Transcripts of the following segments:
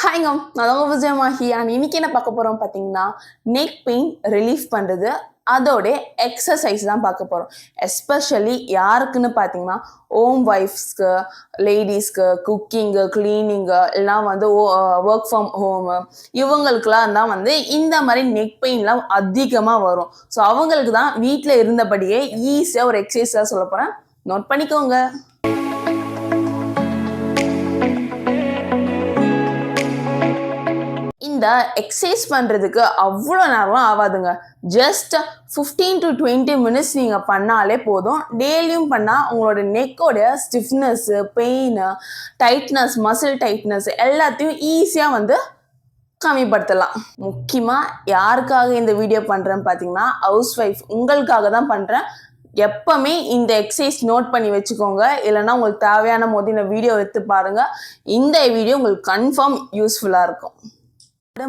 ஹாய்ங்க, நான் உங்க விஜயமாகி. இன்னைக்கு என்ன பார்க்க போறோம் பார்த்தீங்கன்னா, நெக் பெயின் ரிலீஃப் பண்ணுறது, அதோட எக்ஸசைஸ் தான் பார்க்க போகிறோம். எஸ்பெஷலி யாருக்குன்னு பார்த்தீங்கன்னா, ஹோம் ஒய்ஃப்ஸ்க்கு, லேடிஸ்க்கு, குக்கிங்கு, கிளீனிங்கு எல்லாம் வந்து ஒர்க் ஃப்ரம் ஹோமு இவங்களுக்குலாம் தான் வந்து இந்த மாதிரி நெக் பெயின்லாம் அதிகமாக வரும். ஸோ அவங்களுக்கு தான் வீட்டில் இருந்தபடியே ஈஸியாக ஒரு எக்ஸசைஸாக சொல்ல போகிறேன். நோட் பண்ணிக்கோங்க. இந்த எக்ஸசைஸ் பண்ணுறதுக்கு அவ்வளோ நேரம் ஆகாதுங்க. ஜஸ்ட் 15 to 20 மினிட்ஸ் நீங்கள் பண்ணாலே போதும். டெய்லியும் பண்ணால் உங்களோட நெக்கோடைய stiffness, pain, tightness, muscle tightness எல்லாத்தையும் ஈஸியாக வந்து கம்மிப்படுத்தலாம். முக்கியமாக யாருக்காக இந்த வீடியோ பண்ணுறேன்னு பார்த்தீங்கன்னா, ஹவுஸ் ஒய்ஃப் உங்களுக்காக தான் பண்ணுறேன். எப்பவுமே இந்த எக்ஸசைஸ் நோட் பண்ணி வச்சுக்கோங்க. இல்லைன்னா உங்களுக்கு தேவையான போது இந்த வீடியோ எடுத்து பாருங்கள். இந்த வீடியோ உங்களுக்கு கன்ஃபார்ம் யூஸ்ஃபுல்லாக இருக்கும்.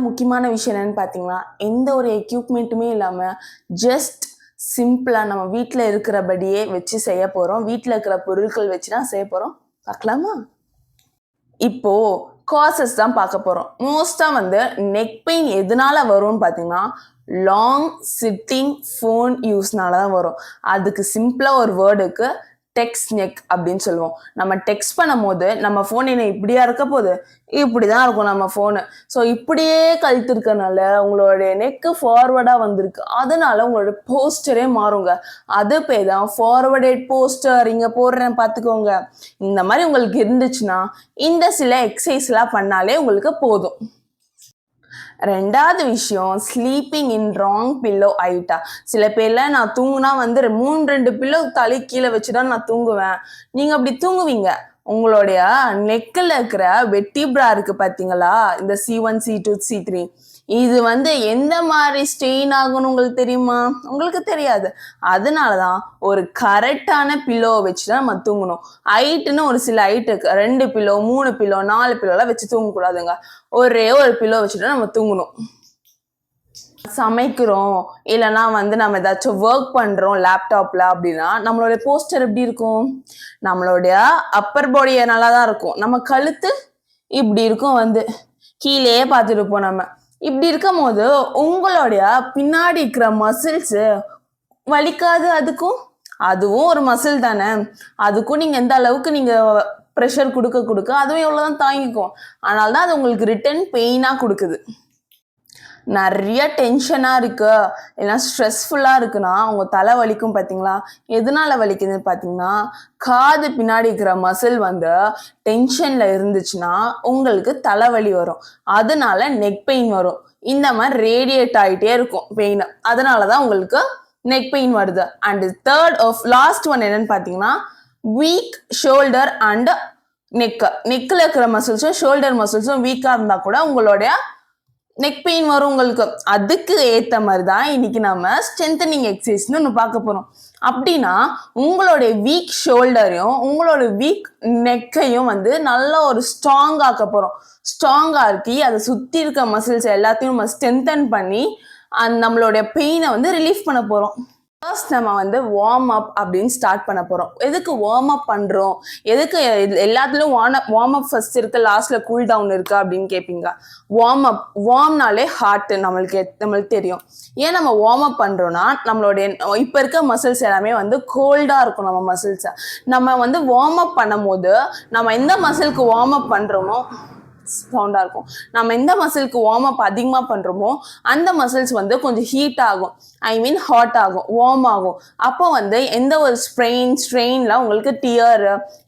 முக்கியமான விஷயம் என்னன்னு பார்த்தீங்கன்னா, எந்த ஒரு எக்யூப்மெண்ட்டுமே இல்லாமல் ஜஸ்ட் சிம்பிளாக நம்ம வீட்டில் இருக்கிறபடியே வச்சு செய்ய போகிறோம். வீட்டில் இருக்கிற பொருட்கள் வச்சு தான் செய்ய போகிறோம். பார்க்கலாமா? இப்போது காசஸ் தான் பார்க்க போகிறோம். மோஸ்ட்டாக வந்து நெக் பெயின் எதனால வரும்னு பார்த்தீங்கன்னா, லாங் சிட்டிங் ஃபோன் யூஸ்னால தான் வரும். அதுக்கு சிம்பிளாக ஒரு வேர்டுக்கு டெக்ஸ்ட் நெக் அப்படின்னு சொல்லுவோம். நம்ம டெக்ஸ்ட் பண்ணும் போது நம்ம ஃபோன் என்ன இப்படியா இருக்க போகுது, இப்படி தான் இருக்கும் நம்ம ஃபோனு. ஸோ இப்படியே கழுத்து இருக்கனால உங்களுடைய நெக்கு ஃபார்வர்டாக வந்திருக்கு. அதனால உங்களோட போஸ்டரே மாறுங்க. அது பேர் தான் ஃபார்வர்டட் போஸ்டர். இங்கே போடுறேன் பார்த்துக்கோங்க. இந்த மாதிரி உங்களுக்கு இருந்துச்சுன்னா இந்த சில எக்ஸசைஸ்லாம் பண்ணாலே உங்களுக்கு போதும். ரெண்டாவது விஷயம், ஸ்லீப்பிங் இன் ராங் பில்லோ ஆயிட்டா. சில பேர்லாம் நான் தூங்குனா வந்து 3-2 பில்லோ தலை கீழே வச்சுதான் நான் தூங்குவேன். நீங்கள் அப்படி தூங்குவீங்க. உங்களுடைய நெக்கில் இருக்கிற வெர்டிப்ரா இருக்கு பார்த்தீங்களா, இந்த C1, C2, C3, இது வந்து எந்த மாதிரி ஸ்ட்ரெயின் ஆகும்னு உங்களுக்கு தெரியுமா? உங்களுக்கு தெரியாது. அதனால தான் ஒரு கரெக்டான பில்லோ வச்சு தான் நம்ம தூங்கணும். ஹைட்டுன்னு ஒரு சில ஹைட் இருக்கு. 2 பில்லோ, 3 பில்லோ, 4 பில்லோலாம் வச்சு தூங்கக்கூடாதுங்க. ஒரே ஒரு பில்லோ வச்சுட்டு நம்ம தூங்கணும். சமைக்கிறோம் இல்லைன்னா வந்து நம்ம ஏதாச்சும் ஒர்க் பண்ணுறோம் லேப்டாப்பில் அப்படின்னா நம்மளுடைய போஸ்டர் எப்படி இருக்கும்? நம்மளுடைய அப்பர் பாடியை நல்லா தான் இருக்கும். நம்ம கழுத்து இப்படி இருக்கும், வந்து கீழே பார்த்துட்டு இருப்போம். நம்ம இப்படி இருக்கும் போது உங்களுடைய பின்னாடி இருக்கிற மசில்ஸு வலிக்காது. அதுவும் ஒரு மசில் தானே. அதுக்கும் நீங்கள் எந்த அளவுக்கு நீங்கள் ப்ரெஷர் கொடுக்க அதுவும் எவ்வளோதான் தாங்கிக்கும். அதனால தான் அது உங்களுக்கு ரிட்டன் பெயினாக கொடுக்குது. நிறைய டென்ஷனாக இருக்கு, இல்லைன்னா ஸ்ட்ரெஸ்ஃபுல்லாக இருக்குன்னா அவங்க தலை வலிக்கும். பார்த்தீங்களா? எதனால வலிக்குதுன்னு பார்த்தீங்கன்னா, காது பின்னாடி இருக்கிற மசில் வந்து டென்ஷனில் இருந்துச்சுன்னா உங்களுக்கு தலைவலி வரும். அதனால நெக் பெயின் வரும். இந்த மாதிரி ரேடியேட் ஆகிட்டே இருக்கும் பெயின். அதனால தான் உங்களுக்கு நெக் பெயின் வருது. அண்ட் லாஸ்ட் ஒன் என்னன்னு பார்த்தீங்கன்னா, வீக் ஷோல்டர் அண்ட் நெக்கில் இருக்கிற மசில்ஸும் ஷோல்டர் மசில்ஸும் வீக்காக இருந்தால் கூட உங்களுடைய நெக் பெயின் வரும் உங்களுக்கு. அதுக்கு ஏற்ற மாதிரி தான் இன்னைக்கு நம்ம ஸ்ட்ரென்தனிங் எக்ஸசைஸ்னு ஒன்று பார்க்க போகிறோம். அப்படின்னா உங்களுடைய வீக் ஷோல்டரையும் உங்களோட வீக் நெக்கையும் வந்து நல்லா ஒரு ஸ்ட்ராங் ஆக்க போகிறோம். ஸ்ட்ராங்காக இருக்கி அதை சுற்றி இருக்க மசில்ஸ் எல்லாத்தையும் நம்ம ஸ்ட்ரென்தன் பண்ணி நம்மளுடைய பெயினை வந்து ரிலீஃப் பண்ண போகிறோம். ஃபர்ஸ்ட் நம்ம வந்து வார்ம் அப் அப்படின்னு ஸ்டார்ட் பண்ண போகிறோம். எதுக்கு வார்ம் அப் பண்ணுறோம்? எதுக்கு எல்லாத்துலேயும் வார்ம் அப் ஃபர்ஸ்ட் இருக்குது, லாஸ்ட்டில் கூல் டவுன் இருக்குது அப்படின்னு கேட்பீங்க. வார்ம்னாலே ஹார்ட்டு நம்மளுக்கு தெரியும். ஏன் நம்ம வார்ம் அப் பண்ணுறோன்னா, நம்மளுடைய இப்போ இருக்க மசில்ஸ் எல்லாமே வந்து கோல்டாக இருக்கும். நம்ம மசில்ஸை நம்ம வந்து வார்ம் அப் பண்ணும் போது நம்ம எந்த மசிலுக்கு வார்ம் அப் பண்ணுறோமோ சவுண்டாக இருக்கும். நம்ம எந்த மசிலுக்கு வார்ம் அப் அதிகமாக பண்ணுறோமோ அந்த மசில்ஸ் வந்து கொஞ்சம் ஹீட் ஆகும், ஹாட் ஆகும், வார்ம் ஆகும். அப்போ வந்து எந்த ஒரு ஸ்ட்ரெயின்ல உங்களுக்கு டியர்,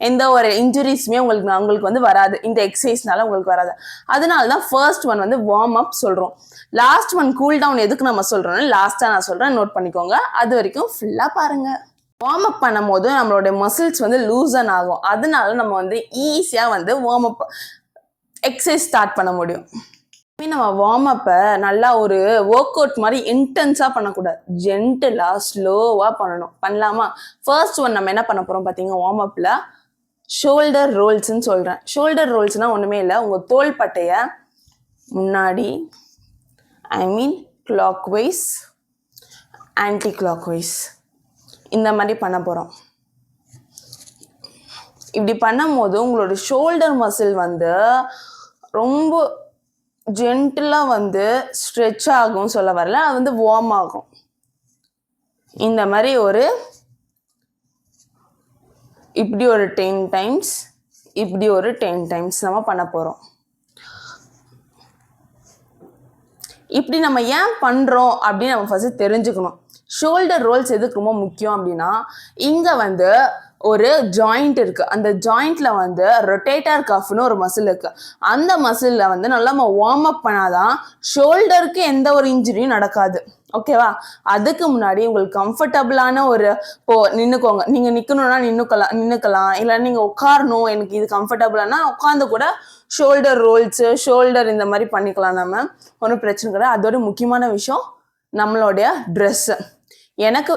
எந்த ஒரு இன்ஜுரிஸுமே உங்களுக்கு வந்து வராது. இந்த எக்ஸசைஸ்னால உங்களுக்கு வராது. அதனால தான் ஃபர்ஸ்ட் ஒன் வந்து வார்ம் அப் சொல்கிறோம். லாஸ்ட் ஒன் கூல் டவுன் எதுக்கு நம்ம சொல்கிறோம்னு லாஸ்ட்டாக நான் சொல்கிறேன், நோட் பண்ணிக்கோங்க. அது வரைக்கும் ஃபுல்லாக பாருங்கள். வார்ம் அப் பண்ணும் போது நம்மளோட மசில்ஸ் வந்து லூசன் ஆகும். அதனால நம்ம வந்து ஈஸியாக வந்து வார்ம் அப் எக்ஸசைஸ் ஸ்டார்ட் பண்ண முடியும். நம்ம வார்ம் அப்பை நல்லா ஒரு ஒர்க் அவுட் மாதிரி இன்டென்ஸாக பண்ணக்கூடாது, ஜென்டலாக ஸ்லோவாக பண்ணணும். பண்ணலாமா? ஃபர்ஸ்ட் ஒன் நம்ம என்ன பண்ண போகிறோம் பார்த்தீங்கன்னா, வார்ம் அப்பில் ஷோல்டர் ரோல்ஸ்ன்னு சொல்கிறேன். ஷோல்டர் ரோல்ஸ்னால் ஒன்றுமே இல்லை, உங்கள் தோள்பட்டையை முன்னாடி clockwise anticlockwise இந்த மாதிரி பண்ண போகிறோம். இப்படி பண்ணும் போது உங்களோட ஷோல்டர் மசில் வந்து ரொம்ப ஜென்டிலாக வந்து ஸ்ட்ரெச் ஆகும் சொல்ல வரல, அது வந்து வார்ம் ஆகும். இந்த மாதிரி இப்படி ஒரு 10 டைம்ஸ், இப்படி ஒரு 10 டைம்ஸ் நம்ம பண்ண போகிறோம். இப்படி நம்ம ஏன் பண்ணுறோம் அப்படின்னு நம்ம ஃபர்ஸ்ட் தெரிஞ்சுக்கணும். ஷோல்டர் ரோல்ஸ் எதுக்கு ரொம்ப முக்கியம் அப்படின்னா, இங்கே வந்து ஒரு ஜாயிண்ட் இருக்கு. அந்த ஜாயிண்ட்ல வந்து ரொட்டேட்டர் கஃப்னு ஒரு மசில் இருக்கு. அந்த மசில்ல வந்து நல்லா நம்ம வார்ம் அப் பண்ணாதான் ஷோல்டருக்கு எந்த ஒரு இன்ஜுரியும் நடக்காது. ஓகேவா? அதுக்கு முன்னாடி உங்களுக்கு கம்ஃபர்டபுளான இப்போ நின்னுக்கோங்க. நீங்க நிக்கணும்னா நின்னுக்கலாம், இல்லை நீங்க உட்காரணும், எனக்கு இது கம்ஃபர்டபுளானா உட்காந்து கூட ஷோல்டர் ரோல்ஸ், ஷோல்டர் இந்த மாதிரி பண்ணிக்கலாம். நம்ம ஒன்றும் பிரச்சனை கிடையாது. அதோட முக்கியமான விஷயம் நம்மளுடைய ட்ரெஸ்ஸு. எனக்கு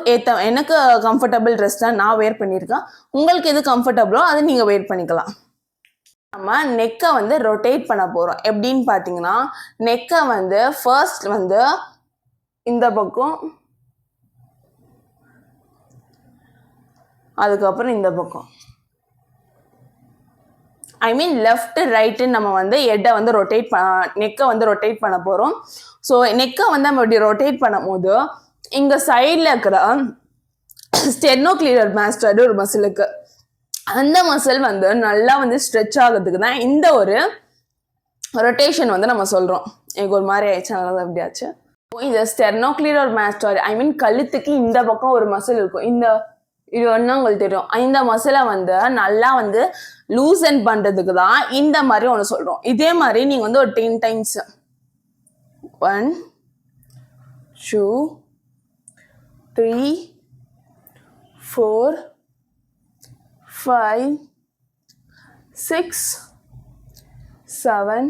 கம்ஃபர்டபுள் ட்ரெஸ் தான் நான் வேர் பண்ணியிருக்கேன். உங்களுக்கு எது கம்ஃபர்டபுளோ அதை நீங்கள் வேர் பண்ணிக்கலாம். நம்ம நெக்கை வந்து ரொட்டேட் பண்ண போகிறோம். எப்படின்னு பார்த்தீங்கன்னா, நெக்கை வந்து ஃபர்ஸ்ட் வந்து இந்த பக்கம், அதுக்கப்புறம் இந்த பக்கம், ஐ மீன் லெஃப்ட் ரைட்டு நம்ம வந்து ஹெட்டை வந்து நெக்கை வந்து ரொட்டேட் பண்ண போகிறோம். ஸோ நெக்கை வந்து நம்ம இப்படி ரொட்டேட் பண்ணும் போது இங்க சைட்ல இருக்கிற ஸ்டெர்னோக்ளீயர் மாஸ்டர் ஒரு மசிலுக்கு, அந்த மசில் வந்து நல்லா வந்து ஸ்ட்ரெச் ஆகிறதுக்கு தான் இந்த ஒரு ரொட்டேஷன் வந்து நம்ம சொல்றோம். எனக்கு ஒரு மாதிரி ஆயிடுச்சு, நல்லா எப்படியாச்சு. இந்த ஸ்டெர்னோக்ளீயர் மாஸ்டர் ஐ மீன் கழுத்துக்கு இந்த பக்கம் ஒரு மசில் இருக்கும். இது ஒன்றும் உங்களுக்கு தெரியும். இந்த மசிலை வந்து நல்லா வந்து லூசன் பண்றதுக்கு தான் இந்த மாதிரி ஒன்று சொல்றோம். இதே மாதிரி நீங்க வந்து ஒரு 10 டைம்ஸ் 1 2 3 4 5 6 7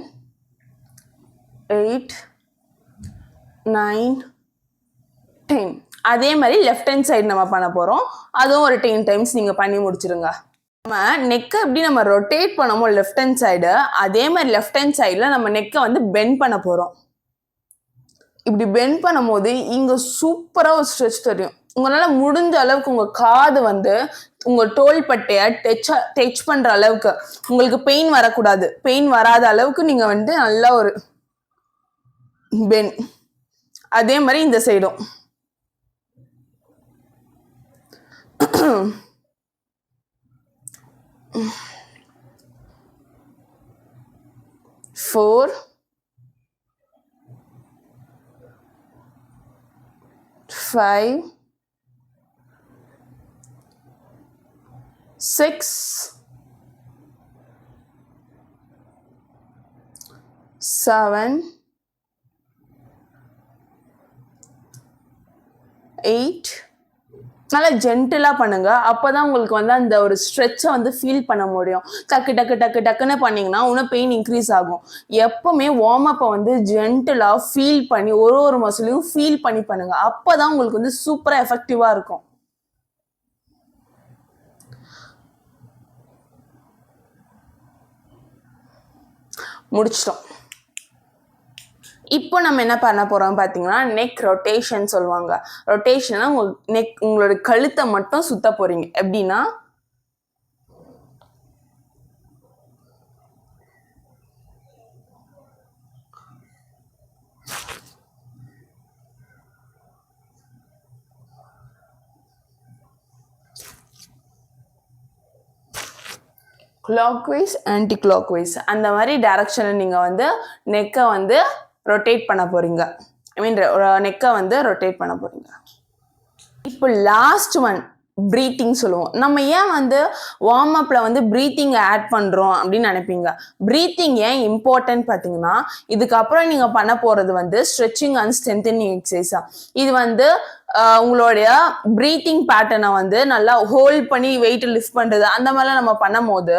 8 9 10. அதே மாதிரி லெஃப்ட் ஹேண்ட் சைடு நம்ம பண்ண போகிறோம். அதுவும் ஒரு 10 டைம்ஸ் நீங்கள் பண்ணி முடிச்சிருங்க. நம்ம நெக்கை எப்படி நம்ம ரொட்டேட் பண்ணமோ லெஃப்ட் ஹேண்ட் சைடு, அதே மாதிரி லெஃப்ட் ஹேண்ட் சைடில் நம்ம நெக்கை வந்து பெண்ட் பண்ண போகிறோம். இப்படி பெண்ட் பண்ணும் போது இங்கே சூப்பராக ஒரு ஸ்ட்ரெச் தெரியும். உங்களால் முடிஞ்ச அளவுக்கு உங்கள் காது வந்து உங்கள் தோள்பட்டையை டச் பண்ணுற அளவுக்கு, உங்களுக்கு பெயின் வரக்கூடாது, பெயின் வராத அளவுக்கு நீங்கள் வந்து நல்லா ஒரு பெண்ட். அதே மாதிரி இந்த சைடும் 4 5 6 7 8. நல்லா ஜென்டிலாக பண்ணுங்க. அப்போதான் உங்களுக்கு வந்து அந்த ஒரு ஸ்ட்ரெச்சை வந்து ஃபீல் பண்ண முடியும். டக்கு டக்கு டக்கு டக்குன்னு பண்ணிங்கன்னா இன்னும் பெயின் இன்க்ரீஸ் ஆகும். எப்பவுமே வார்ம் அப்பை வந்து ஜென்டிலாக ஃபீல் பண்ணி ஒரு மசிலையும் ஃபீல் பண்ணி பண்ணுங்க. அப்போதான் உங்களுக்கு வந்து சூப்பராக எஃபெக்டிவாக இருக்கும். முடிச்சிட்டோம். இப்போ நம்ம என்ன பண்ண போறோம் பார்த்தீங்கன்னா, நெக் ரொட்டேஷன் சொல்லுவாங்க. ரொட்டேஷன்னா உங்களோட கழுத்தை மட்டும் சுத்த போறீங்க. எப்படின்னா, கிளாக்வைஸ் ஆன்டி கிளாக்வைஸ் அந்த மாதிரி டைரக்ஷனில் நீங்கள் வந்து நெக்கை வந்து ரொட்டேட் பண்ண போறீங்க. ஐ மீன் நெக்கை வந்து ரொட்டேட் பண்ண போறீங்க. இப்போ லாஸ்ட் ஒன் ப்ரீத்திங் சொல்லுவோம். நம்ம ஏன் வந்து வார்ம் அப்பில் வந்து ப்ரீத்திங் ஆட் பண்ணுறோம் அப்படின்னு நினைப்பீங்க. ப்ரீத்திங் ஏன் இம்பார்ட்டன்ட் பார்த்தீங்கன்னா, இதுக்கப்புறம் நீங்கள் பண்ண போகிறது வந்து ஸ்ட்ரெச்சிங் அண்ட் ஸ்ட்ரென்தனிங் எக்ஸசைஸா. இது வந்து உங்களுடைய ப்ரீத்திங் பேட்டர்னை வந்து நல்லா ஹோல்ட் பண்ணி வெயிட் லிஃப்ட் பண்ணுறது அந்த மாதிரிலாம் நம்ம பண்ணும் போது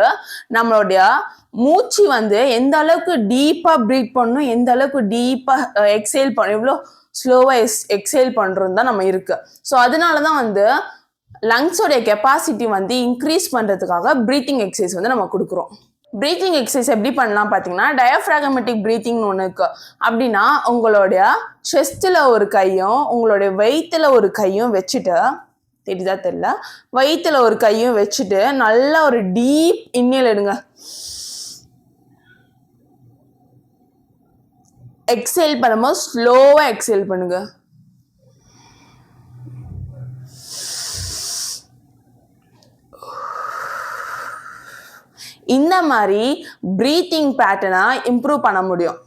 நம்மளுடைய மூச்சு வந்து எந்த அளவுக்கு டீப்பாக ப்ரீத் பண்ணணும், எந்த அளவுக்கு டீப்பாக எக்ஸேல் பண்ணணும், எவ்வளோ ஸ்லோவாக எக்ஸேல் பண்ணுறது தான் நம்ம இருக்கு. ஸோ அதனால தான் வந்து லங்ஸோடைய கெப்பாசிட்டி வந்து இன்க்ரீஸ் பண்ணுறதுக்காக ப்ரீத்திங் எக்ஸசைஸ் வந்து நம்ம கொடுக்குறோம். ப்ரீத்திங் எக்ஸசைஸ் எப்படி பண்ணலாம் பார்த்தீங்கன்னா, டயஃப்ராகமெட்டிக் ப்ரீத்திங்னு ஒன்று இருக்கு. அப்படின்னா உங்களுடைய செஸ்ட்டில் ஒரு கையும் உங்களுடைய வயிற்றுல ஒரு கையும் வச்சுட்டு, தெரியுதா தெரியல, வயிற்றுல ஒரு கையும் வச்சுட்டு நல்லா ஒரு டீப் இன்னேல் எடுங்க. எக்ஸேல் பண்ணும்போது ஸ்லோவா எக்ஸேல் பண்ணுங்க. இந்த மாதிரி பிரீத்திங் பேட்டர்னை இம்ப்ரூவ் பண்ண முடியும்.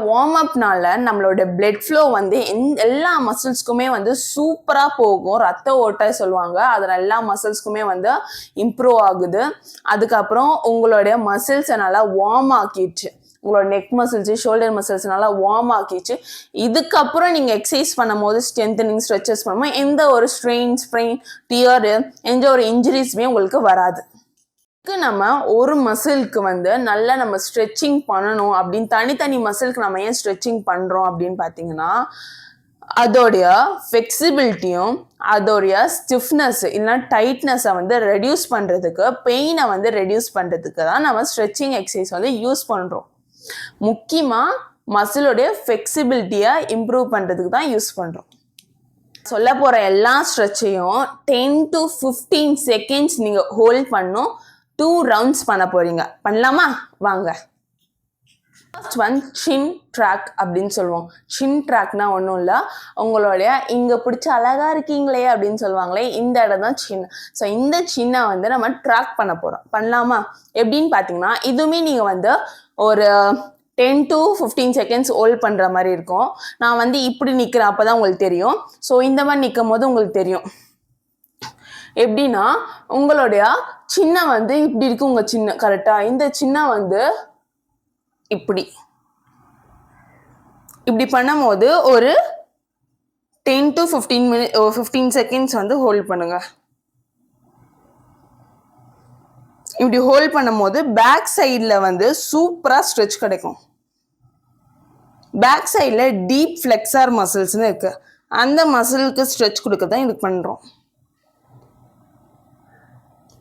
வார்ம் அப்னால நம்மளோட பிளட் ஃப்ளோ வந்து எல்லா மசில்ஸ்க்குமே வந்து சூப்பராக போகும். ரத்த ஓட்டை சொல்லுவாங்க, அதில் எல்லா மசில்ஸ்க்குமே வந்து இம்ப்ரூவ் ஆகுது. அதுக்கப்புறம் உங்களுடைய மசில்ஸை நல்லா வார்ம் ஆக்கிடுச்சு. உங்களோட நெக் மசில்ஸு, ஷோல்டர் மசில்ஸ் நல்லா வார்ம் ஆக்கிடுச்சு. இதுக்கப்புறம் நீங்கள் எக்ஸசைஸ் பண்ணும் போது ஸ்ட்ரென்தனிங் ஸ்ட்ரெச்சஸ் பண்ணும்போது எந்த ஒரு ஸ்ப்ரெயின், டியரு, எந்த ஒரு இன்ஜுரிஸுமே உங்களுக்கு வராது. நம்ம ஒரு மசிலுக்கு வந்து நல்லா நம்ம ஸ்ட்ரெச்சிங் பண்ணணும் அப்படின்னு தனித்தனி மசிலுக்கு நம்ம ஏன் ஸ்ட்ரெச்சிங் பண்ணுறோம் அப்படின்னு பார்த்தீங்கன்னா, அதோடைய ஃப்ளெக்சிபிலிட்டியும் அதோடைய ஸ்டிஃப்னஸ் இல்லைன்னா டைட்னஸை வந்து ரெடியூஸ் பண்ணுறதுக்கு, பெயினை வந்து ரெடியூஸ் பண்ணுறதுக்கு தான் நம்ம ஸ்ட்ரெச்சிங் எக்ஸசைஸ் வந்து யூஸ் பண்ணுறோம். முக்கியமாக மசிலோடைய ஃப்ளெக்சிபிலிட்டியை இம்ப்ரூவ் பண்ணுறதுக்கு தான் யூஸ் பண்ணுறோம். சொல்ல போகிற எல்லா ஸ்ட்ரெச்சையும் 10 to 15 seconds நீங்கள் ஹோல்ட் பண்ணும். 2 rounds பண்ண போறீங்க. பண்ணலாமா? வாங்க. ஃபர்ஸ்ட் ஒன் சின் ட்ராக் அப்படின்னு சொல்லுவோம். சின் ட்ராக்னா ஒன்றும் இல்லை, உங்களுடைய இங்கே பிடிச்ச அழகா இருக்கீங்களே அப்படின்னு சொல்லுவாங்களே, இந்த இடம் தான் சின். ஸோ இந்த சின்னை வந்து நம்ம ட்ராக் பண்ண போகிறோம். பண்ணலாமா? எப்படின்னு பார்த்தீங்கன்னா, இதுவுமே நீங்கள் வந்து ஒரு 10 to 15 seconds ஹோல்ட் பண்ணுற மாதிரி இருக்கும். நான் வந்து இப்படி நிற்கிறேன், அப்போ தான் உங்களுக்கு தெரியும். ஸோ இந்த மாதிரி நிற்கும் போது உங்களுக்கு தெரியும். எப்படின்னா, உங்களுடைய சின்ன வந்து இப்படி இருக்கு, உங்க சின்ன கரெக்டா, இந்த சின்ன வந்து இப்படி பண்ணும் போது ஒரு 10 to 15 seconds வந்து ஹோல்ட் பண்ணுங்க. இப்படி ஹோல்ட் பண்ணும் போது பேக் சைடில் வந்து சூப்பரா ஸ்ட்ரெச் கிடைக்கும். பேக் சைடில் டீப் ஃப்ளெக்ஸார் மசில்ஸ்னு இருக்கு, அந்த மசிலுக்கு ஸ்ட்ரெச் கொடுக்க தான் இது பண்றோம்.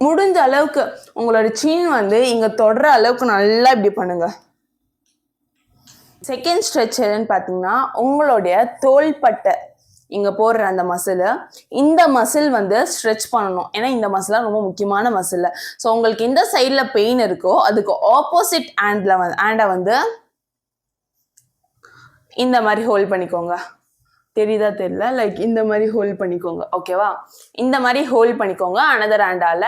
முடிஞ்ச அளவுக்கு உங்களோட சின் வந்து இங்க தொடர அளவுக்கு நல்லா இப்படி பண்ணுங்க. செகண்ட் ஸ்ட்ரெச் என்னன்னு பார்த்தீங்கன்னா, உங்களுடைய தோள்பட்டை இங்க போடுற அந்த மசில், இந்த மசில் வந்து ஸ்ட்ரெச் பண்ணணும். ஏன்னா இந்த மசில் ரொம்ப முக்கியமான மசில். ஸோ உங்களுக்கு எந்த சைடில் பெயின் இருக்கோ அதுக்கு ஆப்போசிட் ஹேண்டை வந்து இந்த மாதிரி ஹோல்ட் பண்ணிக்கோங்க. தெரியுதா தெரியல, லைக் இந்த மாதிரி ஹோல்ட் பண்ணிக்கோங்க. ஓகேவா? இந்த மாதிரி ஹோல்ட் பண்ணிக்கோங்க அனதர் ஹேண்டால.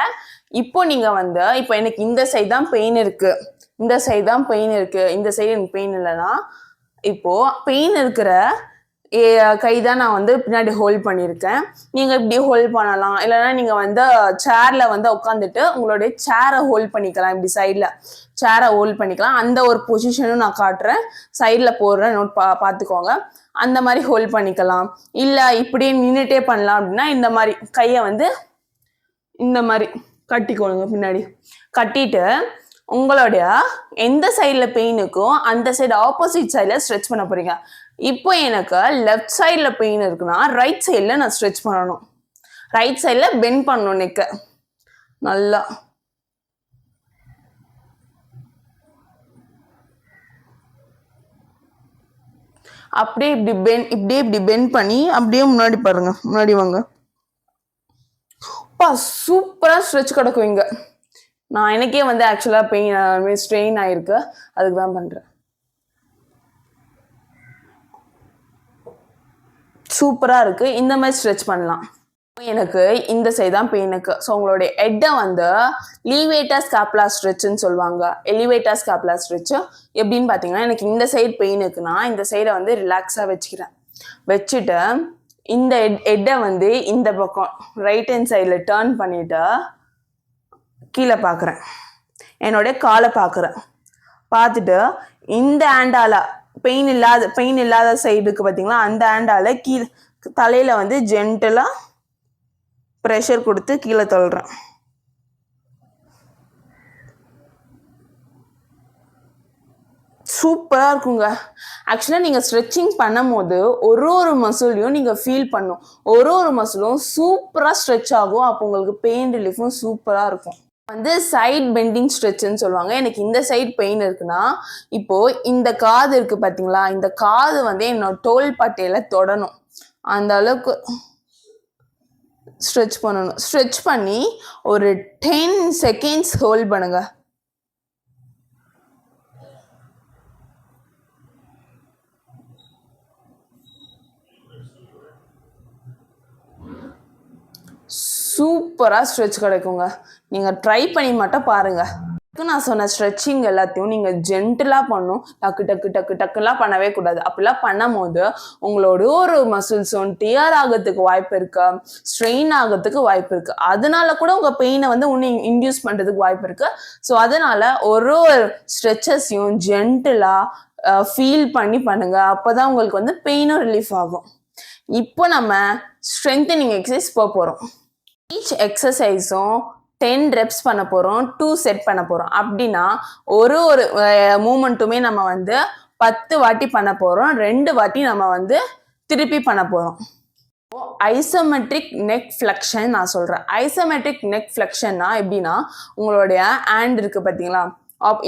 இப்போ நீங்க வந்து இப்போ எனக்கு இந்த சைடு தான் பெயின் இருக்கு, இந்த சைடு தான் பெயின் இருக்கு, இந்த சைடு எனக்கு பெயின் இல்லைன்னா, இப்போ பெயின் இருக்கிற கை தான் நான் வந்து பின்னாடி ஹோல்ட் பண்ணியிருக்கேன். நீங்க இப்படி ஹோல்ட் பண்ணலாம், இல்லைன்னா நீங்க வந்து சேர்ல வந்து உட்காந்துட்டு உங்களுடைய சேரை ஹோல்ட் பண்ணிக்கலாம். இப்படி சைட்ல சேரை ஹோல்ட் பண்ணிக்கலாம். அந்த ஒரு பொசிஷனும் நான் காட்டுறேன், சைட்ல போடுறேன், நோட் பார்த்துக்கோங்க. அந்த மாதிரி ஹோல்ட் பண்ணிக்கலாம். இல்லை இப்படியே நின்றுட்டே பண்ணலாம் அப்படின்னா, இந்த மாதிரி கையை வந்து இந்த மாதிரி கட்டிக்கோங்க. பின்னாடி கட்டிட்டு உங்களுடைய எந்த சைடில் பெயின் இருக்கோ அந்த சைடு ஆப்போசிட் சைடில் ஸ்ட்ரெச் பண்ண போறீங்க. இப்போ எனக்கு லெஃப்ட் சைடில் பெயின் இருக்குன்னா ரைட் சைடில் நான் ஸ்ட்ரெச் பண்ணணும். ரைட் சைடில் பெண்ட் பண்ணணும் நெக்க நல்லா. அப்படியே இப்படி பெண்ட் பண்ணி அப்படியே முன்னாடி பாருங்க, முன்னாடி வாங்க. சூப்பரா ஸ்ட்ரெச் கிடக்கும் இங்க. நான் எனக்கே வந்து ஆக்சுவலா பெயின் ஸ்ட்ரெயின் ஆயிருக்கு, அதுக்கு தான் பண்றேன். சூப்பரா இருக்கு. இந்த மாதிரி ஸ்ட்ரெச் பண்ணலாம். எனக்கு இந்த சைடு தான் பெயினுக்கு. ஸோ உங்களுடைய ஹெட்டை வந்து லீவேட்டர் ஸ்காப்புலா ஸ்ட்ரெச்சுன்னு சொல்லுவாங்க. எலிவேட்டர் ஸ்காப்புலா ஸ்ட்ரெச் எப்படின்னு பார்த்தீங்கன்னா, எனக்கு இந்த சைடு பெயின் இருக்குன்னா இந்த சைடை வந்து ரிலாக்ஸாக வச்சுக்கிறேன். வச்சுட்டு இந்த ஹெட்டை வந்து இந்த பக்கம் ரைட் ஹேண்ட் சைடில் டேர்ன் பண்ணிட்டு கீழே பார்க்குறேன், என்னுடைய காலை பார்க்குறேன். பார்த்துட்டு இந்த ஹேண்டால பெயின் இல்லாத சைடுக்கு பார்த்தீங்களா, அந்த ஹேண்டால கீழே தலையில வந்து ஜென்டலாக ப்ரெஷர் கொடுத்து கீழே தள்ளுறேன். சூப்பராக இருக்குங்க. ஆக்சுவலாக நீங்கள் ஸ்ட்ரெச்சிங் பண்ணும் போது ஒரு மசிலையும் நீங்கள் ஃபீல் பண்ணும். ஒரு மசிலும் சூப்பராக ஸ்ட்ரெச் ஆகும். அப்போ உங்களுக்கு பெயின் ரிலீஃபும் சூப்பராக இருக்கும். வந்து சைட் பெண்டிங் ஸ்ட்ரெச்சுன்னு சொல்லுவாங்க. எனக்கு இந்த சைட் பெயின் இருக்குன்னா, இப்போ இந்த காது இருக்கு பார்த்தீங்களா, இந்த காது வந்து என்னோட தோள் பட்டையில தொடணும். அந்த அளவுக்கு ஸ்ட்ரெச் பண்ணணும். ஸ்ட்ரெச் பண்ணி ஒரு 10 seconds ஹோல்ட் பண்ணுங்க. சூப்பராக ஸ்ட்ரெச் கிடைக்குங்க. நீங்கள் ட்ரை பண்ணி மட்டும் பாருங்கள். நான் சொன்ன ஸ்ட்ரெச்சிங் எல்லாத்தையும் நீங்கள் ஜென்டிலாக பண்ணணும். டக்கு டக்கு டக்கு டக்குலாம் பண்ணவே கூடாது. அப்படிலாம் பண்ணும் போது உங்களோட ஒரு மசில்ஸும் டியர் ஆகிறதுக்கு வாய்ப்பு இருக்கு, ஸ்ட்ரெயின் ஆகிறதுக்கு வாய்ப்பு இருக்கு. அதனால கூட உங்கள் பெயினை வந்து இன்னும் இன்டியூஸ் பண்ணுறதுக்கு வாய்ப்பு இருக்கு. ஸோ அதனால ஒரு ஸ்ட்ரெச்சஸையும் ஜென்டிலாக ஃபீல் பண்ணி பண்ணுங்க. அப்போதான் உங்களுக்கு வந்து பெயினும் ரிலீஃப் ஆகும். இப்போ நம்ம ஸ்ட்ரென்தனிங் எக்ஸசைஸ் போக போகிறோம். ஈச் எக்ஸசைஸும் 10 ரெப்ஸ் பண்ண போகிறோம், 2 செட் பண்ண போகிறோம். அப்படின்னா ஒரு மூமெண்ட்டுமே நம்ம வந்து 10 வாட்டி பண்ண போகிறோம், 2 வாட்டி நம்ம வந்து திருப்பி பண்ண போகிறோம். ஐசோமெட்ரிக் நெக் ஃப்ளெக்ஷன் நான் சொல்கிறேன். ஐசோமெட்ரிக் நெக் ஃப்ளெக்ஷன்னா எப்படின்னா, உங்களுடைய ஹேண்ட் இருக்குது பார்த்தீங்களா,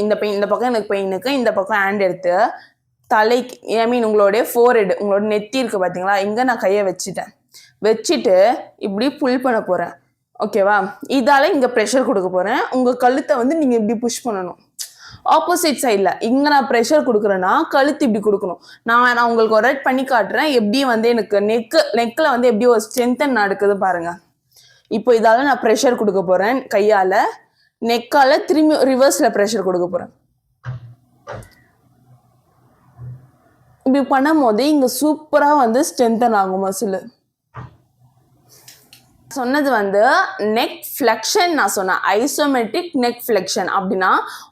இந்த பக்கம் எனக்கு பெயின் இருக்குது, இந்த பக்கம் ஹேண்ட் எடுத்து தலைக்கு உங்களுடைய ஃபோர்ஹெட், உங்களோட நெத்தி இருக்குது பார்த்தீங்களா, இங்கே நான் கையை வச்சுட்டு இப்படி புல் பண்ண போகிறேன். ஓகேவா? இதால் இங்கே ப்ரெஷர் கொடுக்க போகிறேன். உங்கள் கழுத்தை வந்து நீங்கள் இப்படி புஷ் பண்ணணும். ஆப்போசிட் சைடில் இங்கே நான் ப்ரெஷர் கொடுக்குறேன்னா கழுத்து இப்படி கொடுக்கணும். நான் உங்களுக்கு ஒரு ரைட் பண்ணி காட்டுறேன். எப்படி வந்து எனக்கு நெக்கில் வந்து எப்படி ஒரு ஸ்ட்ரென்தன் நடக்குது பாருங்கள். இப்போ இதால் நான் ப்ரெஷர் கொடுக்க போகிறேன் கையால், நெக்கால் திரும்பி ரிவர்ஸில் ப்ரெஷர் கொடுக்க போகிறேன். இப்படி பண்ணும் போது இங்கே சூப்பராக வந்து ஸ்ட்ரென்தன் ஆகும் மசில். சொன்னது வந்து நெக் ஃப்ளெக்ஷன் நான் சொன்னேன். ஐசோமெட்ரிக் நெக் ஃப்ளெக்ஷன் அப்படின்னா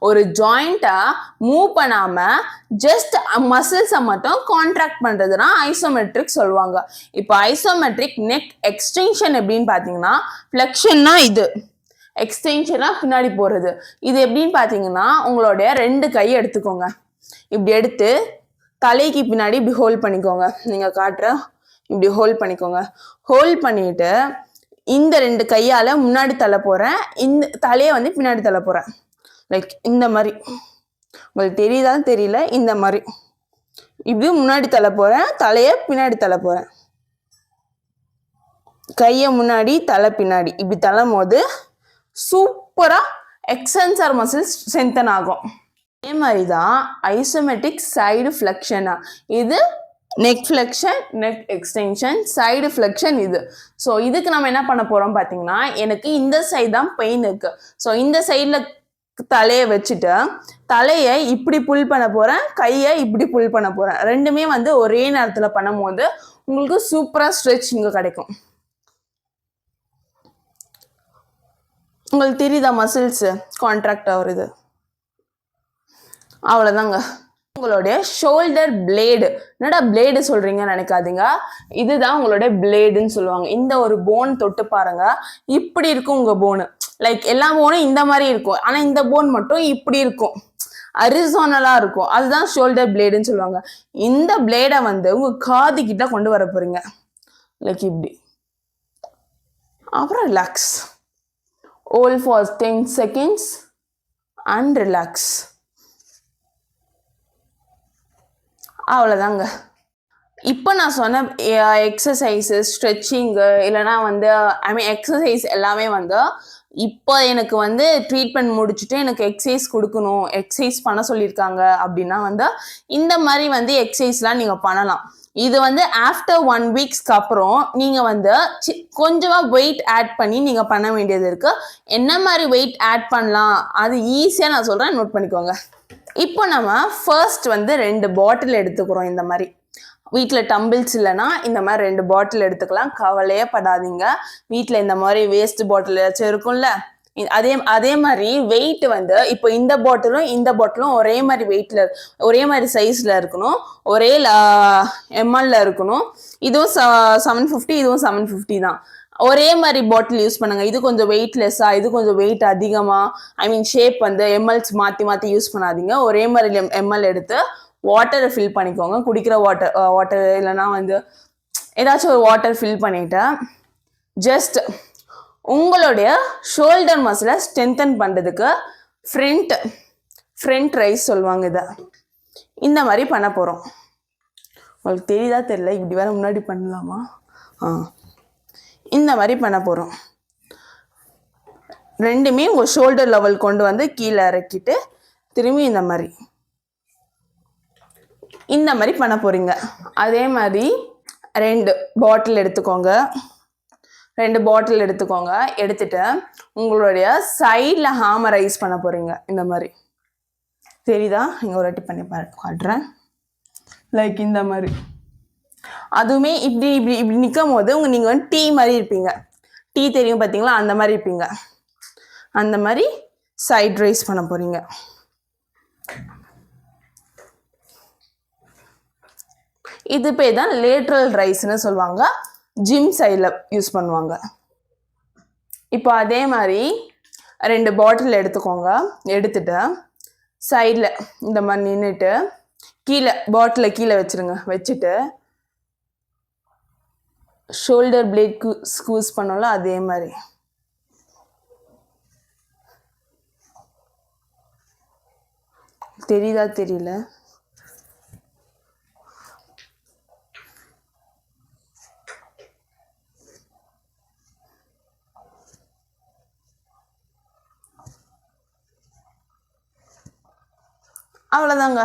ஒரு ஜாயிண்ட்டை மூவ் பண்ணாமல் ஜஸ்ட் மசில்ஸை மட்டும் கான்ட்ராக்ட் பண்ணுறதுனா ஐசோமெட்ரிக் சொல்லுவாங்க. இப்போ ஐசோமெட்ரிக் நெக் எக்ஸ்டென்ஷன் எப்படின்னு பார்த்தீங்கன்னா, ஃப்ளெக்ஷன்னா இது, எக்ஸ்டென்ஷனாக பின்னாடி போகிறது. இது எப்படின்னு பார்த்தீங்கன்னா, உங்களுடைய 2 கையை எடுத்துக்கோங்க. இப்படி எடுத்து தலைக்கு பின்னாடி இப்படி ஹோல்ட் பண்ணிக்கோங்க. நீங்கள் காட்டுற இப்படி ஹோல்ட் பண்ணிக்கோங்க. ஹோல்ட் பண்ணிட்டு இந்த 2 கையால் முன்னாடி தள்ள போகிறேன், இந்த தலையை வந்து பின்னாடி தள்ள போகிறேன். லைக் இந்த மாதிரி, உங்களுக்கு தெரியுதான்னு தெரியல, இந்த மாதிரி இப்படி முன்னாடி தள்ள போகிறேன், தலையை பின்னாடி தள்ள போகிறேன். கையை முன்னாடி தலை பின்னாடி இப்படி தள்ளும் போது சூப்பராக எக்ஸ்டென்சர் மசில்ஸ் ஸ்ட்ரென்தன் ஆகும். அதே மாதிரி தான் ஐசோமெட்ரிக் சைடு ஃப்ளெக்ஷனா, இது neck flexion, neck extension, side flexion இது. ஸோ இதுக்கு நம்ம என்ன பண்ண போகிறோம் பார்த்தீங்கன்னா, எனக்கு இந்த சைடு தான் பெயின் இருக்குது. ஸோ இந்த சைடில் தலையை வச்சுட்டு தலையை இப்படி புல் பண்ண போகிறேன், கையை இப்படி புல் பண்ண போகிறேன். ரெண்டுமே வந்து ஒரே நேரத்தில் பண்ணும் போது உங்களுக்கு சூப்பராக ஸ்ட்ரெச் இங்கே கிடைக்கும். உங்களுக்கு தெரியுதா மசில்ஸு கான்ட்ராக்ட் ஆகுறது? அவ்வளோதாங்க. உங்களுடைய ஷோல்டர் பிளேடு, என்னடா பிளேடு சொல்றீங்கன்னு நினைக்காதீங்க, இதுதான் உங்களுடைய பிளேடுன்னு சொல்லுவாங்க. இந்த ஒரு போன் தொட்டு பாருங்க, இப்படி இருக்கும் உங்க போனு. லைக் எல்லா போனும் இந்த மாதிரி இருக்கும், ஆனா இந்த போன் மட்டும் இப்படி இருக்கும், அரிசோனலா இருக்கும். அதுதான் ஷோல்டர் பிளேடுன்னு சொல்லுவாங்க. இந்த பிளேடை வந்து உங்க காது கிட்ட கொண்டு வர போறீங்க, லைக் இப்படி. அப்புறம் relax, hold for 10 seconds and relax. அவ்வளோதாங்க. இப்போ நான் சொன்ன எக்ஸசைஸஸ், ஸ்ட்ரெச்சிங்கு, இல்லைனா வந்து எக்ஸசைஸ் எல்லாமே வந்து இப்போ எனக்கு வந்து ட்ரீட்மெண்ட் முடிச்சுட்டு எனக்கு எக்ஸசைஸ் கொடுக்கணும், எக்ஸசைஸ் பண்ண சொல்லியிருக்காங்க அப்படின்னா வந்து இந்த மாதிரி வந்து எக்ஸசைஸ்லாம் நீங்கள் பண்ணலாம். இது வந்து ஆஃப்டர் 1 weekஸ்க்கு அப்புறம் நீங்கள் வந்து கொஞ்சமாக வெயிட் ஆட் பண்ணி நீங்கள் பண்ண வேண்டியது இருக்குது. என்ன மாதிரி வெயிட் ஆட் பண்ணலாம் அது ஈஸியாக நான் சொல்கிறேன், நோட் பண்ணிக்கோங்க. இப்போ நம்ம ஃபர்ஸ்ட் வந்து 2 பாட்டில் எடுத்துக்கிறோம். இந்த மாதிரி வீட்டில் டம்பிள்ஸ் இல்லைன்னா இந்த மாதிரி 2 பாட்டில் எடுத்துக்கலாம், கவலையே படாதீங்க. வீட்டில் இந்த மாதிரி வேஸ்ட் பாட்டில் ஏதாச்சும் இருக்கும்ல, அதே மாதிரி வெயிட் வந்து இப்போ இந்த பாட்டிலும் ஒரே மாதிரி வெயிட்ல, ஒரே மாதிரி சைஸ்ல இருக்கணும், ஒரே ml இருக்கணும். இதுவும் 750, இதுவும் 750 தான். ஒரே மாதிரி பாட்டில் யூஸ் பண்ணுங்க. இது கொஞ்சம் வெயிட்லெஸ்ஸா, இது கொஞ்சம் வெயிட் அதிகமா, ஷேப் வந்து எம்எல்ஸ் மாற்றி யூஸ் பண்ணாதீங்க. ஒரே மாதிரி ml எடுத்து வாட்டரை ஃபில் பண்ணிக்கோங்க. குடிக்கிற வாட்டர் இல்லைன்னா வந்து ஏதாச்சும் ஒரு வாட்டர் ஃபில் பண்ணிட்டு ஜஸ்ட் உங்களுடைய ஷோல்டர் மசிலை ஸ்ட்ரென்தன் பண்ணுறதுக்கு ஃப்ரண்ட் ரைஸ் சொல்லுவாங்க. இதை இந்த மாதிரி பண்ண போகிறோம். உங்களுக்கு தெரியுதா தெரியல, இப்படி வேற முன்னாடி பண்ணலாமா? இந்த மாதிரி பண்ண போகிறோம். ரெண்டுமே உங்கள் ஷோல்டர் லெவல் கொண்டு வந்து கீழே இறக்கிட்டு திரும்பி இந்த மாதிரி பண்ண போகிறீங்க. அதே மாதிரி 2 பாட்டில் எடுத்துக்கோங்க. 2 பாட்டில் எடுத்துக்கோங்க. எடுத்துட்டு உங்களுடைய சைடில் ஹாமரைஸ் பண்ண போகிறீங்க. இந்த மாதிரி தெரியுதா? இங்கே ஒரு வாட்டி பண்ணி காட்டுறேன். லைக் இந்த மாதிரி. அதுவுமே இப்படி இப்படி இப்படி நிற்கும் போது நீங்கள் வந்து டீ மாதிரி இருப்பீங்க. டீ தெரியும் பார்த்தீங்களா? அந்த மாதிரி இருப்பீங்க. அந்த மாதிரி சைட் ரைஸ் பண்ண போகிறீங்க. இது பேர் தான் லேட்ரல் ரைஸ்ன்னு சொல்லுவாங்க. ஜிம் சைடில் யூஸ் பண்ணுவாங்க. இப்போ அதே மாதிரி 2 பாட்டில் எடுத்துக்கோங்க. எடுத்துட்டு சைடில் இந்த மாதிரி நின்றுட்டு கீழே பாட்டிலை கீழே வச்சுருங்க. வச்சுட்டு ஷோல்டர் பிளேட் ஸ்கூஸ் பண்ணோம்ல அதே மாதிரி தெரியுதா? தெரியல. அவ்வளோதாங்க.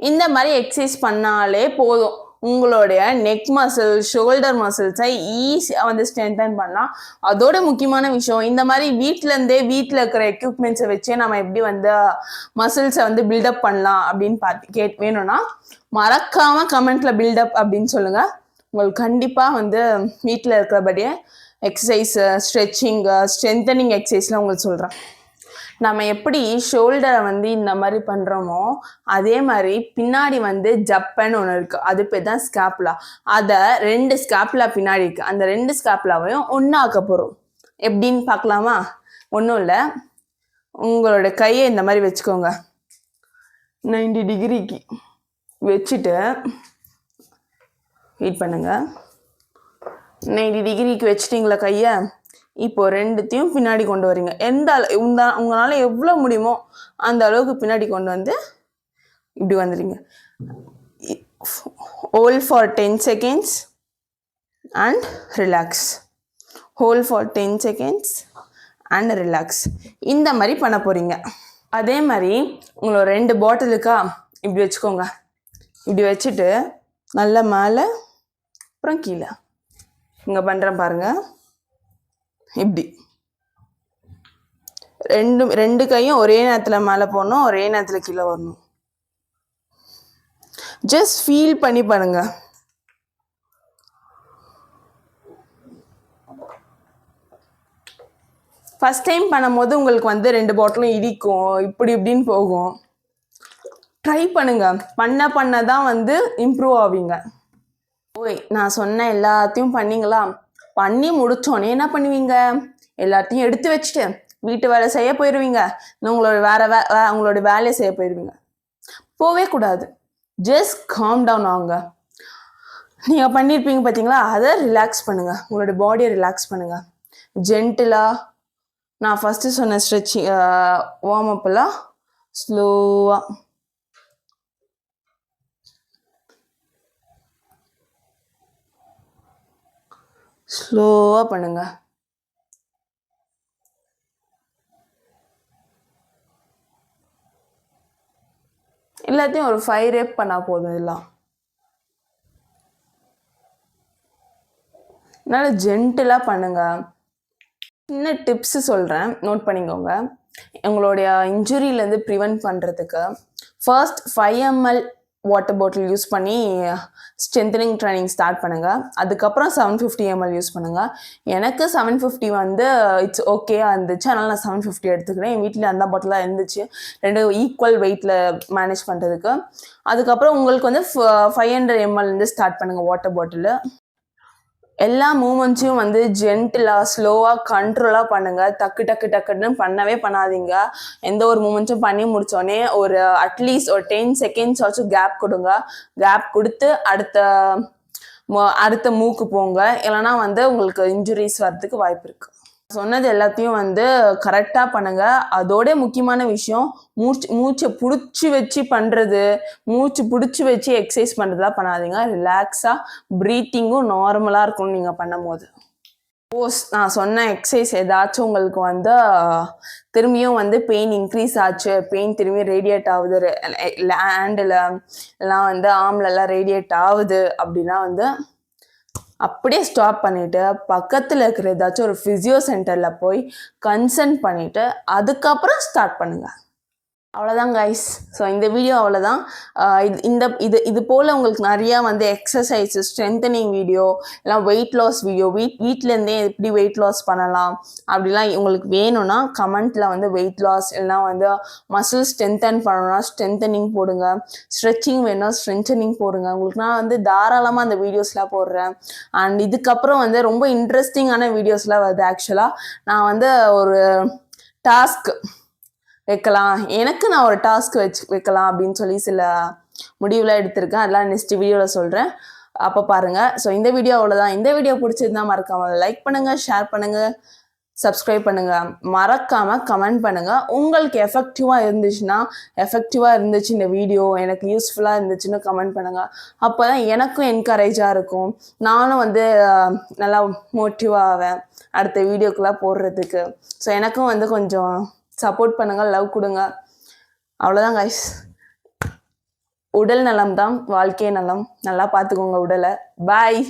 இந்த மாதிரி எக்ஸசைஸ் பண்ணாலே போதும். உங்களுடைய நெக் மசில், ஷோல்டர் மசில்ஸை ஈஸியாக வந்து ஸ்ட்ரென்தன் பண்ணலாம். அதோட முக்கியமான விஷயம், இந்த மாதிரி வீட்டிலேருந்தே வீட்டில் இருக்கிற எக்யூப்மெண்ட்ஸை வச்சே நம்ம எப்படி வந்து மசில்ஸை வந்து பில்டப் பண்ணலாம் அப்படின்னு வேணும்னா மறக்காமல் கமெண்ட்டில் பில்டப் அப்படின்னு சொல்லுங்கள். உங்களுக்கு கண்டிப்பாக வந்து வீட்டில் இருக்கிறபடியே எக்ஸசைஸு, ஸ்ட்ரெச்சிங்கு, ஸ்ட்ரென்தனிங் எக்ஸசைஸ்லாம் உங்களுக்கு சொல்கிறேன். நம்ம எப்படி ஷோல்டரை வந்து இந்த மாதிரி பண்ணுறோமோ அதே மாதிரி பின்னாடி வந்து ஜப்பன்னு ஒன்று இருக்குது. அது பேர் தான் ஸ்கேப்புலா. அதை 2 ஸ்கேப்புலா பின்னாடி இருக்குது. அந்த 2 ஸ்கேப்புலாவையும் ஒன்றாக்க போகிறோம். எப்படின்னு பார்க்கலாமா? ஒன்றும் இல்லை, உங்களோட கையை இந்த மாதிரி வச்சுக்கோங்க. 90 டிகிரிக்கு வச்சுட்டு வெயிட் பண்ணுங்க. 90 டிகிரிக்கு வச்சுட்டிங்களா கையை? இப்போ 2த்தையும் பின்னாடி கொண்டு வரீங்க. உங்களால் எவ்வளோ முடியுமோ அந்த அளவுக்கு பின்னாடி கொண்டு வந்து இப்படி வந்துடுங்க. Hold for 10 seconds and relax. Hold for 10 seconds and relax. இந்த மாதிரி பண்ண போகிறீங்க. அதே மாதிரி உங்களோட 2 பாட்டிலுக்கா இப்படி வச்சுக்கோங்க. இப்படி வச்சுட்டு நல்லா மேலே அப்புறம் கீழே இங்கே பண்ணுறேன் பாருங்கள். இப்படி 2 கையும் ஒரே நேரத்தில் மேலே போடணும், ஒரே நேரத்தில் கீழே வரணும். ஜஸ்ட் ஃபீல் பண்ணி பாருங்க. ஃபர்ஸ்ட் டைம் பண்ணும்போது உங்களுக்கு வந்து 2 பாட்டிலும் இடிக்கும், இப்படி இப்படின்னு போகும். ட்ரை பண்ணுங்க. பண்ண தான் வந்து இம்ப்ரூவ் ஆவீங்க. ஓய், நான் சொன்ன எல்லாத்தையும் பண்ணீங்களா? பண்ணி முடிச்சோன்னே என்ன பண்ணுவீங்க? எல்லாத்தையும் எடுத்து வச்சுட்டு வீட்டு வேலை செய்ய போயிடுவீங்க. உங்களோட வேலையை செய்ய போயிடுவீங்க. போவே கூடாது. ஜஸ்ட் காம் டவுன் ஆகுங்க. நீங்கள் பண்ணியிருப்பீங்க பார்த்தீங்களா? அதை ரிலாக்ஸ் பண்ணுங்க. உங்களோட பாடியை ரிலாக்ஸ் பண்ணுங்க. ஜென்டிலாக நான் ஃபஸ்ட்டு சொன்ன ஸ்ட்ரெச்சிங் வார்ம் அப்பெல்லாம் ஸ்லோவாக பண்ணுங்க. எல்லாத்தையும் ஒரு 5 ரெப் பண்ணால் போதும். எல்லாம் அதனால ஜென்டிலாக பண்ணுங்க. சின்ன டிப்ஸு சொல்கிறேன், நோட் பண்ணிக்கோங்க. உங்களுடைய இன்ஜுரியிலேருந்து ப்ரிவென்ட் பண்ணுறதுக்கு first 5 ml water bottle use பண்ணி ஸ்ட்ரென்தனிங் ட்ரைனிங் ஸ்டார்ட் பண்ணுங்கள். அதுக்கப்புறம் 750 ml யூஸ் பண்ணுங்கள். எனக்கு 750 வந்து இட்ஸ் ஓகேயாக இருந்துச்சு, அதனால் நான் 750 எடுத்துக்கிறேன். என் வீட்டில் அந்த பாட்டிலாக இருந்துச்சு, 2 ஈக்குவல் வெயிட்டில் மேனேஜ் பண்ணுறதுக்கு. அதுக்கப்புறம் உங்களுக்கு வந்து 500 ml ஸ்டார்ட் பண்ணுங்கள் வாட்டர் பாட்டிலு. எல்லா மூமெண்ட்ஸையும் வந்து ஜென்டிலாக ஸ்லோவாக கண்ட்ரோலாக பண்ணுங்கள். டக்குன்னு பண்ணவே பண்ணாதீங்க. எந்த ஒரு மூமெண்ட்ஸும் பண்ணி முடித்தோடனே ஒரு அட்லீஸ்ட் ஒரு 10 செகண்ட்ஸ் ஆச்சும் கேப் கொடுங்க. கேப் கொடுத்து அடுத்த மூக்கு போங்க. இல்லைனா வந்து உங்களுக்கு இன்ஜுரிஸ் வர்றதுக்கு வாய்ப்பு இருக்குது. சொன்னது எல்லாத்தையும் வந்து கரெக்டாக பண்ணுங்க. அதோட முக்கியமான விஷயம், மூச்சை பிடிச்சி வச்சு பண்ணுறது, மூச்சு பிடிச்சி வச்சு எக்ஸசைஸ் பண்ணுறதுலாம் பண்ணாதீங்க. ரிலாக்ஸாக ப்ரீத்திங்கும் நார்மலாக இருக்கணும் நீங்கள் பண்ணும் போது. சப்போஸ் நான் சொன்ன எக்ஸசைஸ் ஏதாச்சும் உங்களுக்கு வந்து திரும்பியும் வந்து பெயின் இன்க்ரீஸ் ஆச்சு, பெயின் திரும்பி ரேடியேட் ஆகுது, ஹேண்டில் எல்லாம் வந்து ஆர்ம்லலாம் ரேடியேட் ஆகுது அப்படின்னா வந்து அப்படியே ஸ்டாப் பண்ணிவிட்டு பக்கத்தில் இருக்கிற ஏதாச்சும் ஒரு ஃபிசியோ சென்டரில் போய் கன்சல்ட் பண்ணிவிட்டு அதுக்கப்புறம் ஸ்டார்ட் பண்ணுங்கள். அவ்வளோதான் கைஸ். ஸோ இந்த வீடியோ அவ்வளோதான். இது போல் உங்களுக்கு நிறையா வந்து எக்ஸசைஸஸ், ஸ்ட்ரென்தனிங் வீடியோ, இல்லை வெயிட் லாஸ் வீடியோ, வீட்டிலேருந்தே எப்படி வெயிட் லாஸ் பண்ணலாம் அப்படிலாம் உங்களுக்கு வேணும்னா கமெண்ட்டில் வந்து வெயிட் லாஸ் இல்லைனா வந்து மசில் ஸ்ட்ரென்தன் பண்ணணும்னா ஸ்ட்ரென்தனிங் போடுங்க, ஸ்ட்ரெச்சிங் வேணும்னா ஸ்ட்ரென்தனிங் போடுங்க. உங்களுக்கு நான் வந்து தாராளமாக அந்த வீடியோஸ்லாம் போடுறேன். அண்ட் இதுக்கப்புறம் வந்து ரொம்ப இன்ட்ரெஸ்டிங்கான வீடியோஸ்லாம் வருது. ஆக்சுவலாக நான் வந்து ஒரு டாஸ்க் வைக்கலாம், எனக்கு நான் ஒரு டாஸ்க் வைக்கலாம் அப்படின்னு சொல்லி சில முடிவுலாம் எடுத்திருக்கேன். அதெல்லாம் நெக்ஸ்ட் வீடியோவில் சொல்கிறேன், அப்போ பாருங்கள். ஸோ இந்த வீடியோ அவ்வளோதான். இந்த வீடியோ பிடிச்சிருந்தா மறக்காமல் லைக் பண்ணுங்கள், ஷேர் பண்ணுங்கள், சப்ஸ்கிரைப் பண்ணுங்கள், மறக்காமல் கமெண்ட் பண்ணுங்கள். உங்களுக்கு எஃபெக்டிவாக இருந்துச்சு இந்த வீடியோ, எனக்கு யூஸ்ஃபுல்லாக இருந்துச்சுன்னு கமெண்ட் பண்ணுங்கள். அப்போ தான் எனக்கும் என்கரேஜாக இருக்கும், நானும் வந்து நல்லா மோட்டிவாக ஆவேன் அடுத்த வீடியோக்கெலாம் போடுறதுக்கு. ஸோ எனக்கும் வந்து கொஞ்சம் சப்போர்ட் பண்ணுங்கள், லவ் கொடுங்க. அவ்வளோதான் கைஸ். உடல் நலம் தான் வாழ்க்கை நலம். நல்லா பார்த்துக்கோங்க உடலை. பாய்.